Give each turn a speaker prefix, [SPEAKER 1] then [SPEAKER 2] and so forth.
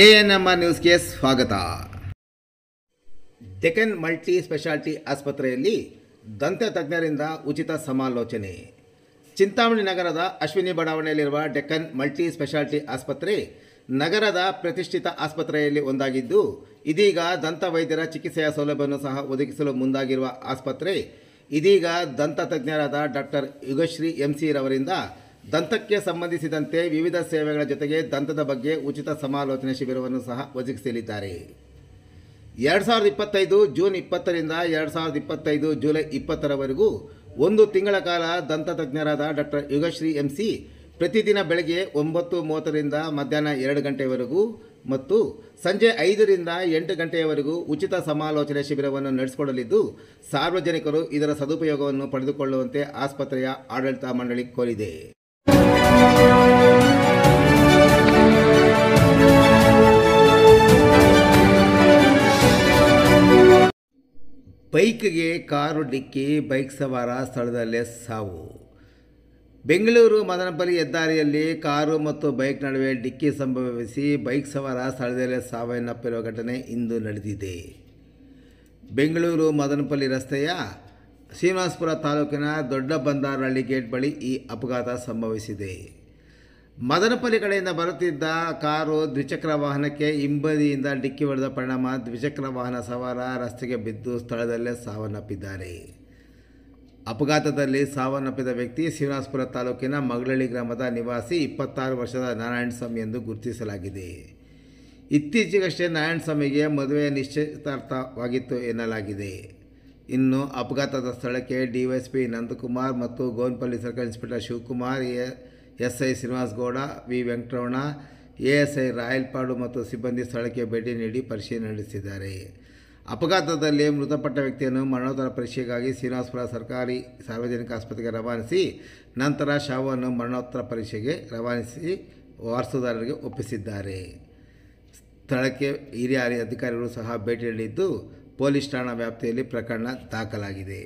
[SPEAKER 1] ANMR ನ್ಯೂಸ್ಗೆ ಸ್ವಾಗತ. Deccan multi speciality ಆಸ್ಪತ್ರೆಯಲ್ಲಿ ದಂತ ತಜ್ಞರಿಂದ ಉಚಿತ ಸಮಾಲೋಚನೆ. ಚಿಂತಾಮಣಿ ನಗರದ ಅಶ್ವಿನಿ ಬಡಾವಣೆಯಲ್ಲಿರುವ ಡೆಕ್ಕನ್ ಮಲ್ಟಿ ಸ್ಪೆಷಾಲಿಟಿ ಆಸ್ಪತ್ರೆ ನಗರದ ಪ್ರತಿಷ್ಠಿತ ಆಸ್ಪತ್ರೆಯಲ್ಲಿ ಒಂದಾಗಿದ್ದು, ಇದೀಗ ದಂತ ವೈದ್ಯರ ಚಿಕಿತ್ಸೆಯ ಸೌಲಭ್ಯವನ್ನು ಸಹ ಒದಗಿಸಲು ಮುಂದಾಗಿರುವ ಆಸ್ಪತ್ರೆ ಇದೀಗ ದಂತ ತಜ್ಞರಾದ ಡಾಕ್ಟರ್ ಯುಗಶ್ರೀ ಎಂಸಿ ರವರಿಂದ ದಂತಕ್ಕೆ ಸಂಬಂಧಿಸಿದಂತೆ ವಿವಿಧ ಸೇವೆಗಳ ಜೊತೆಗೆ ದಂತದ ಬಗ್ಗೆ ಉಚಿತ ಸಮಾಲೋಚನೆ ಶಿಬಿರವನ್ನು ಸಹ ಒದಗಿಸಲಿದ್ದಾರೆ. 2025 ಜೂನ್ 20ರಿಂದ 2025 ಜುಲೈ 20ರವರೆಗೂ 1 ತಿಂಗಳ ಕಾಲ ದಂತ ತಜ್ಞರಾದ ಡಾಕ್ಟರ್ ಯುಗಶ್ರೀ ಎಂಸಿ ಪ್ರತಿದಿನ ಬೆಳಗ್ಗೆ 9:30ರಿಂದ ಮಧ್ಯಾಹ್ನ 2 ಗಂಟೆಯವರೆಗೂ ಮತ್ತು ಸಂಜೆ 5ರಿಂದ 8 ಗಂಟೆಯವರೆಗೂ ಉಚಿತ ಸಮಾಲೋಚನೆ ಶಿಬಿರವನ್ನು ನಡೆಸಿಕೊಡಲಿದ್ದು, ಸಾರ್ವಜನಿಕರು ಇದರ ಸದುಪಯೋಗವನ್ನು ಪಡೆದುಕೊಳ್ಳುವಂತೆ ಆಸ್ಪತ್ರೆಯ ಆಡಳಿತ ಮಂಡಳಿ ಕೋರಿದೆ. ಬೈಕ್ಗೆ ಕಾರು ಡಿಕ್ಕಿ, ಬೈಕ್ ಸವಾರ ಸ್ಥಳದಲ್ಲೇ ಸಾವು. ಬೆಂಗಳೂರು ಮದನಪಲ್ಲಿ ಹೆದ್ದಾರಿಯಲ್ಲಿ ಕಾರು ಮತ್ತು ಬೈಕ್ ನಡುವೆ ಡಿಕ್ಕಿ ಸಂಭವಿಸಿ ಬೈಕ್ ಸವಾರ ಸ್ಥಳದಲ್ಲೇ ಸಾವನ್ನಪ್ಪಿರುವ ಘಟನೆ ಇಂದು ನಡೆದಿದೆ. ಬೆಂಗಳೂರು ಮದನಪಲ್ಲಿ ರಸ್ತೆಯ ಶ್ರೀನಿವಾಸಪುರ ತಾಲೂಕಿನ ದೊಡ್ಡ ಬಂದಾರಹಳ್ಳಿ ಗೇಟ್ ಬಳಿ ಈ ಅಪಘಾತ ಸಂಭವಿಸಿದೆ. ಮದನಪಲ್ಲಿ ಕಡೆಯಿಂದ ಬರುತ್ತಿದ್ದ ಕಾರು ದ್ವಿಚಕ್ರ ವಾಹನಕ್ಕೆ ಹಿಂಬದಿಯಿಂದ ಡಿಕ್ಕಿ ಹೊಡೆದ ಪರಿಣಾಮ ದ್ವಿಚಕ್ರ ವಾಹನ ಸವಾರ ರಸ್ತೆಗೆ ಬಿದ್ದು ಸ್ಥಳದಲ್ಲೇ ಸಾವನ್ನಪ್ಪಿದ್ದಾರೆ. ಅಪಘಾತದಲ್ಲಿ ಸಾವನ್ನಪ್ಪಿದ ವ್ಯಕ್ತಿ ಶ್ರೀನಿವಾಸಪುರ ತಾಲೂಕಿನ ಮಗಳಹಳ್ಳಿ ಗ್ರಾಮದ ನಿವಾಸಿ 26 ವರ್ಷದ ನಾರಾಯಣಸ್ವಾಮಿ ಎಂದು ಗುರುತಿಸಲಾಗಿದೆ. ಇತ್ತೀಚೆಗಷ್ಟೇ ನಾರಾಯಣಸ್ವಾಮಿಗೆ ಮದುವೆ ನಿಶ್ಚಿತಾರ್ಥವಾಗಿತ್ತು ಎನ್ನಲಾಗಿದೆ. ಇನ್ನು ಅಪಘಾತದ ಸ್ಥಳಕ್ಕೆ ಡಿವೈಎಸ್ಪಿ ನಂದಕುಮಾರ್ ಮತ್ತು Govinapalli circle inspector Shivakumar, SI Srinivasagowda, V Venkataramana, ASI Rayalpadu ಮತ್ತು ಸಿಬ್ಬಂದಿ ಸ್ಥಳಕ್ಕೆ ಭೇಟಿ ನೀಡಿ ಪರಿಶೀಲನೆ ನಡೆಸಿದ್ದಾರೆ. ಅಪಘಾತದಲ್ಲಿ ಮೃತಪಟ್ಟ ವ್ಯಕ್ತಿಯನ್ನು ಮರಣೋತ್ತರ ಪರೀಕ್ಷೆಗಾಗಿ ಶ್ರೀನಿವಾಸಪುರ ಸರ್ಕಾರಿ ಸಾರ್ವಜನಿಕ ಆಸ್ಪತ್ರೆಗೆ ರವಾನಿಸಿ ನಂತರ ಶವವನ್ನು ಮರಣೋತ್ತರ ಪರೀಕ್ಷೆಗೆ ರವಾನಿಸಿ ವಾರಸುದಾರರಿಗೆ ಒಪ್ಪಿಸಿದ್ದಾರೆ. ಸ್ಥಳಕ್ಕೆ ಹಿರಿಯ ಅಧಿಕಾರಿಗಳು ಸಹ ಭೇಟಿ ನೀಡಿದ್ದು, ಪೊಲೀಸ್ ಠಾಣಾ ವ್ಯಾಪ್ತಿಯಲ್ಲಿ ಪ್ರಕರಣ ದಾಖಲಾಗಿದೆ.